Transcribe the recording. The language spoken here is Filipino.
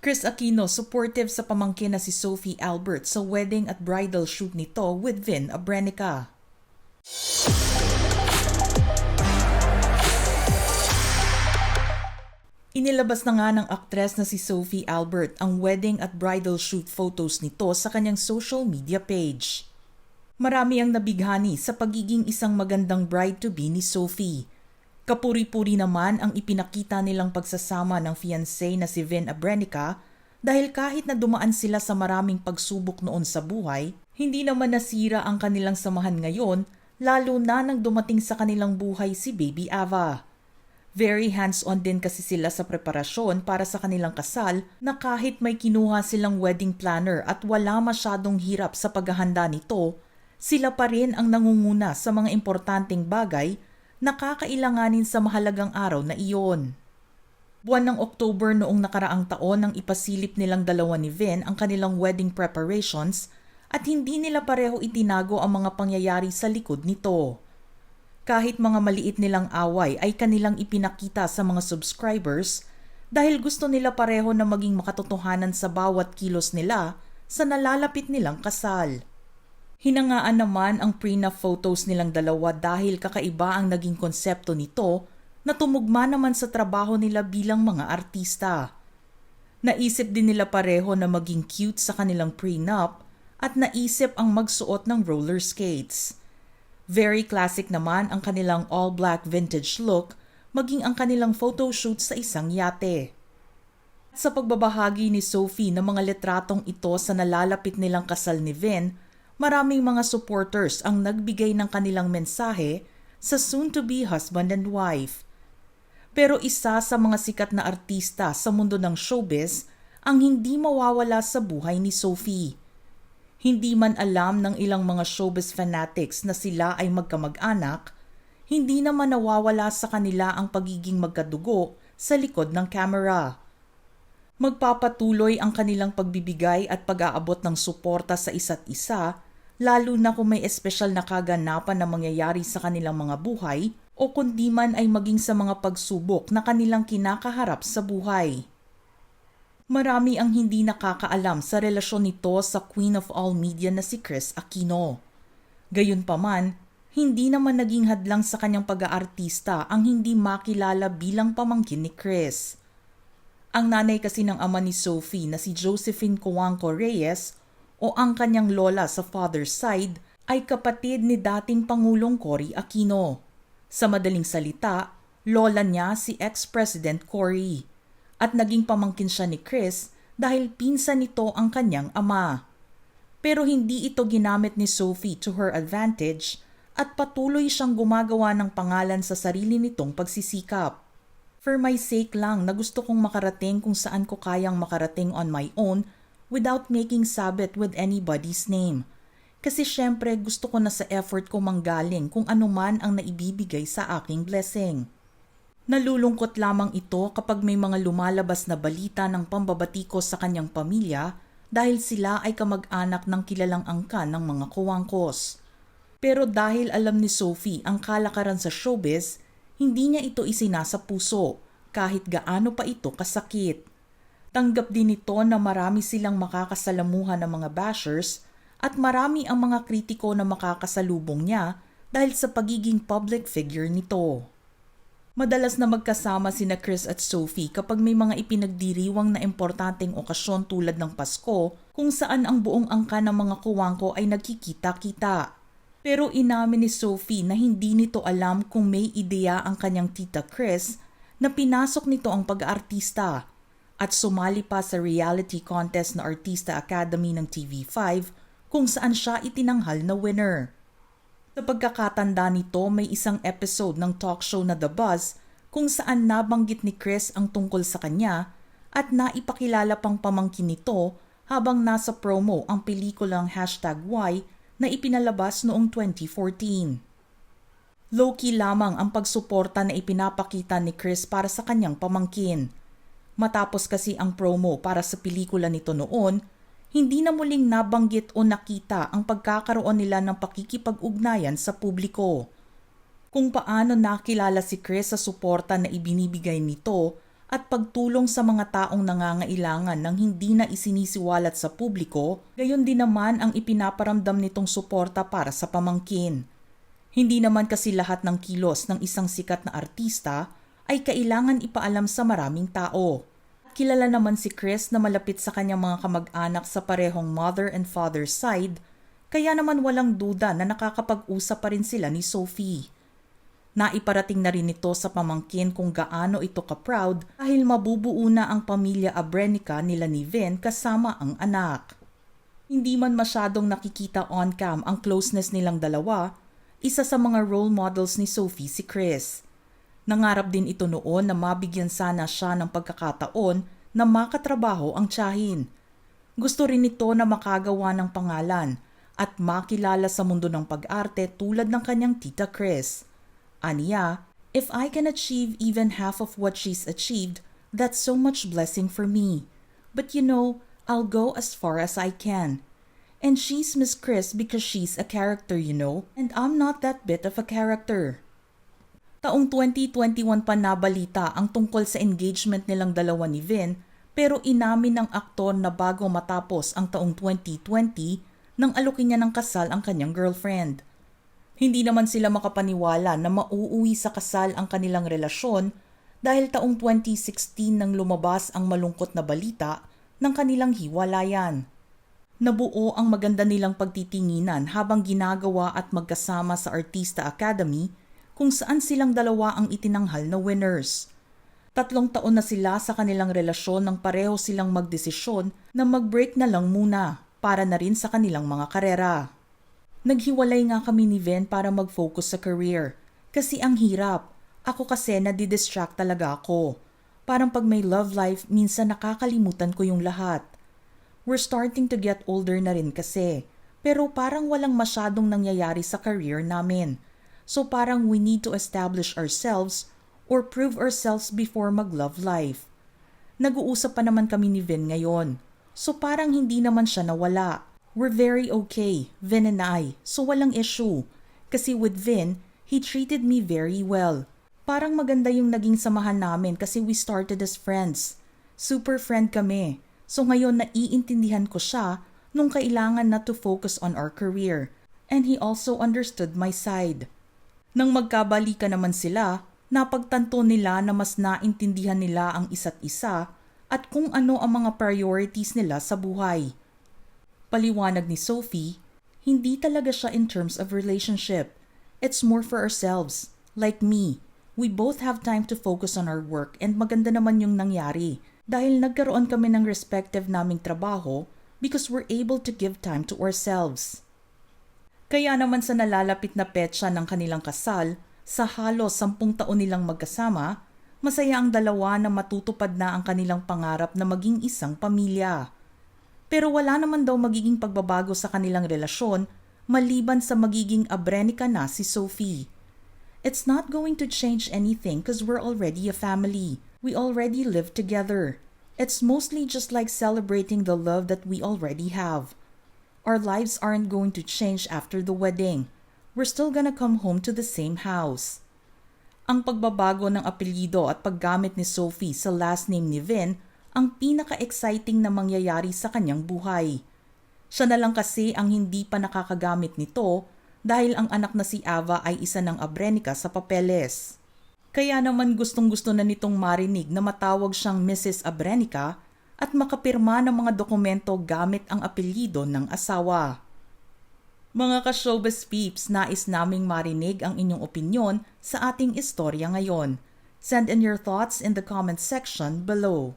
Chris Aquino supportive sa pamangkin na si Sophie Albert sa wedding at bridal shoot nito with Vin Abrenica. Inilabas na nga ng aktres na si Sophie Albert ang wedding at bridal shoot photos nito sa kanyang social media page. Marami ang nabighani sa pagiging isang magandang bride-to-be ni Sophie. Kapuri-puri naman ang ipinakita nilang pagsasama ng fiancé na si Vin Abrenica dahil kahit na dumaan sila sa maraming pagsubok noon sa buhay, hindi naman nasira ang kanilang samahan ngayon lalo na nang dumating sa kanilang buhay si Baby Ava. Very hands-on din kasi sila sa preparasyon para sa kanilang kasal na kahit may kinuha silang wedding planner at wala masyadong hirap sa paghahanda nito, sila pa rin ang nangunguna sa mga importanteng bagay na kakailanganin sa mahalagang araw na iyon. Buwan ng October noong nakaraang taon nang ipasilip nilang dalawa ni Vin ang kanilang wedding preparations at hindi nila pareho itinago ang mga pangyayari sa likod nito. Kahit mga maliit nilang away ay kanilang ipinakita sa mga subscribers dahil gusto nila pareho na maging makatotohanan sa bawat kilos nila sa nalalapit nilang kasal. Hinangaan naman ang prenup photos nilang dalawa dahil kakaiba ang naging konsepto nito na tumugma naman sa trabaho nila bilang mga artista. Naisip din nila pareho na maging cute sa kanilang prenup at naisip ang magsuot ng roller skates. Very classic naman ang kanilang all-black vintage look, maging ang kanilang photoshoot sa isang yate. Sa pagbabahagi ni Sophie ng mga litratong ito sa nalalapit nilang kasal ni Vin, maraming mga supporters ang nagbigay ng kanilang mensahe sa soon-to-be husband and wife. Pero isa sa mga sikat na artista sa mundo ng showbiz ang hindi mawawala sa buhay ni Sophie. Hindi man alam ng ilang mga showbiz fanatics na sila ay magkamag-anak, hindi naman nawawala sa kanila ang pagiging magkadugo sa likod ng camera. Magpapatuloy ang kanilang pagbibigay at pag-aabot ng suporta sa isa't isa, lalo na kung may espesyal na kaganapan na mangyayari sa kanilang mga buhay o kundi man ay maging sa mga pagsubok na kanilang kinakaharap sa buhay. Marami ang hindi nakakaalam sa relasyon nito sa Queen of All Media na si Chris Aquino. Gayunpaman, hindi naman naging hadlang sa kanyang pag-aartista ang hindi makilala bilang pamangkin ni Chris. Ang nanay kasi ng ama ni Sophie na si Josephine Cojuangco Reyes o ang kanyang lola sa father's side ay kapatid ni dating Pangulong Cory Aquino. Sa madaling salita, lola niya si ex-President Cory. At naging pamangkin siya ni Chris dahil pinsan nito ang kanyang ama. Pero hindi ito ginamit ni Sophie to her advantage at patuloy siyang gumagawa ng pangalan sa sarili nitong pagsisikap. For my sake lang na gusto kong makarating kung saan ko kayang makarating on my own without making sabit with anybody's name. Kasi syempre gusto ko na sa effort ko manggaling kung ano man ang naibibigay sa aking blessing. Nalulungkot lamang ito kapag may mga lumalabas na balita ng pambabatikos sa kanyang pamilya dahil sila ay kamag-anak ng kilalang angkan ng mga Cojuangcos. Pero dahil alam ni Sophie ang kalakaran sa showbiz, hindi niya ito isinasa puso kahit gaano pa ito kasakit. Tanggap din ito na marami silang makakasalamuhan ng mga bashers at marami ang mga kritiko na makakasalubong niya dahil sa pagiging public figure nito. Madalas na magkasama sina Chris at Sophie kapag may mga ipinagdiriwang na importanteng okasyon tulad ng Pasko kung saan ang buong angkan ng mga Cojuangco ay nagkikita-kita. Pero inamin ni Sophie na hindi nito alam kung may ideya ang kanyang tita Chris na pinasok nito ang pag-aartista at sumali pa sa reality contest na Artista Academy ng TV5 kung saan siya itinanghal na winner. Sa pagkakatanda nito, may isang episode ng talk show na The Buzz kung saan nabanggit ni Chris ang tungkol sa kanya at naipakilala pang pamangkin nito habang nasa promo ang pelikulang #Y na ipinalabas noong 2014. Low-key lamang ang pagsuporta na ipinapakita ni Chris para sa kanyang pamangkin. Matapos kasi ang promo para sa pelikula nito noon, hindi na muling nabanggit o nakita ang pagkakaroon nila ng pakikipag-ugnayan sa publiko. Kung paano nakilala si Chris sa suporta na ibinibigay nito at pagtulong sa mga taong nangangailangan ng hindi na isinisiwalat sa publiko, gayon din naman ang ipinaparamdam nitong suporta para sa pamangkin. Hindi naman kasi lahat ng kilos ng isang sikat na artista ay kailangan ipaalam sa maraming tao. Kilala naman si Chris na malapit sa kanyang mga kamag-anak sa parehong mother and father side, kaya naman walang duda na nakakapag-usap pa rin sila ni Sophie. Naiparating na rin ito sa pamangkin kung gaano ito ka-proud dahil mabubuo na ang pamilya Abrenica nila ni Vin kasama ang anak. Hindi man masyadong nakikita on-cam ang closeness nilang dalawa, isa sa mga role models ni Sophie si Chris. Nangarap din ito noon na mabigyan sana siya ng pagkakataon na makatrabaho ang tiyahin. Gusto rin nito na makagawa ng pangalan at makilala sa mundo ng pag-arte tulad ng kanyang tita Chris. Aniya, if I can achieve even half of what she's achieved, that's so much blessing for me. But you know, I'll go as far as I can. And she's Miss Chris because she's a character, you know, and I'm not that bit of a character. Taong 2021 pa nabalita ang tungkol sa engagement nilang dalawa ni Vin, pero inamin ng aktor na bago matapos ang taong 2020 nang alukin niya ng kasal ang kanyang girlfriend. Hindi naman sila makapaniwala na mauuwi sa kasal ang kanilang relasyon dahil taong 2016 nang lumabas ang malungkot na balita ng kanilang hiwalayan. Nabuo ang maganda nilang pagtitinginan habang ginagawa at magkasama sa Artista Academy kung saan silang dalawa ang itinanghal na winners. 3 taon na sila sa kanilang relasyon nang pareho silang magdesisyon na mag-break na lang muna para na rin sa kanilang mga karera. Naghiwalay nga kami ni Vin para mag-focus sa career kasi ang hirap. Ako kasi nadidistract talaga ako. Parang pag may love life, minsan nakakalimutan ko yung lahat. We're starting to get older na rin kasi, pero parang walang masyadong nangyayari sa career namin. So parang we need to establish ourselves or prove ourselves before mag-love life. Nag-uusap pa naman kami ni Vin ngayon. So parang hindi naman siya nawala. We're very okay, Vin and I, so walang issue. Kasi with Vin, he treated me very well. Parang maganda yung naging samahan namin kasi we started as friends. Super friend kami. So ngayon naiintindihan ko siya nung kailangan na to focus on our career. And he also understood my side. Nang magkabalikan naman sila, napagtanto nila na mas naintindihan nila ang isa't isa at kung ano ang mga priorities nila sa buhay. Paliwanag ni Sophie, hindi talaga siya in terms of relationship. It's more for ourselves. Like me, we both have time to focus on our work and maganda naman yung nangyari dahil nagkaroon kami ng respective naming trabaho because we're able to give time to ourselves. Kaya naman sa nalalapit na petsa ng kanilang kasal, sa halos 10 taon nilang magkasama, masaya ang dalawa na matutupad na ang kanilang pangarap na maging isang pamilya. Pero wala naman daw magiging pagbabago sa kanilang relasyon maliban sa magiging Abrenica na si Sophie. It's not going to change anything because we're already a family. We already live together. It's mostly just like celebrating the love that we already have. Our lives aren't going to change after the wedding. We're still gonna come home to the same house. Ang pagbabago ng apelyido at paggamit ni Sophie sa last name ni Vin ang pinaka-exciting na mangyayari sa kanyang buhay. Siya na lang kasi ang hindi pa nakakagamit nito dahil ang anak na si Ava ay isa ng Abrenica sa papeles. Kaya naman gustong-gusto na nitong marinig na matawag siyang Mrs. Abrenica at makapirma ng mga dokumento gamit ang apelyido ng asawa. Mga ka-showbiz peeps, nais naming marinig ang inyong opinyon sa ating istorya ngayon. Send in your thoughts in the comment section below.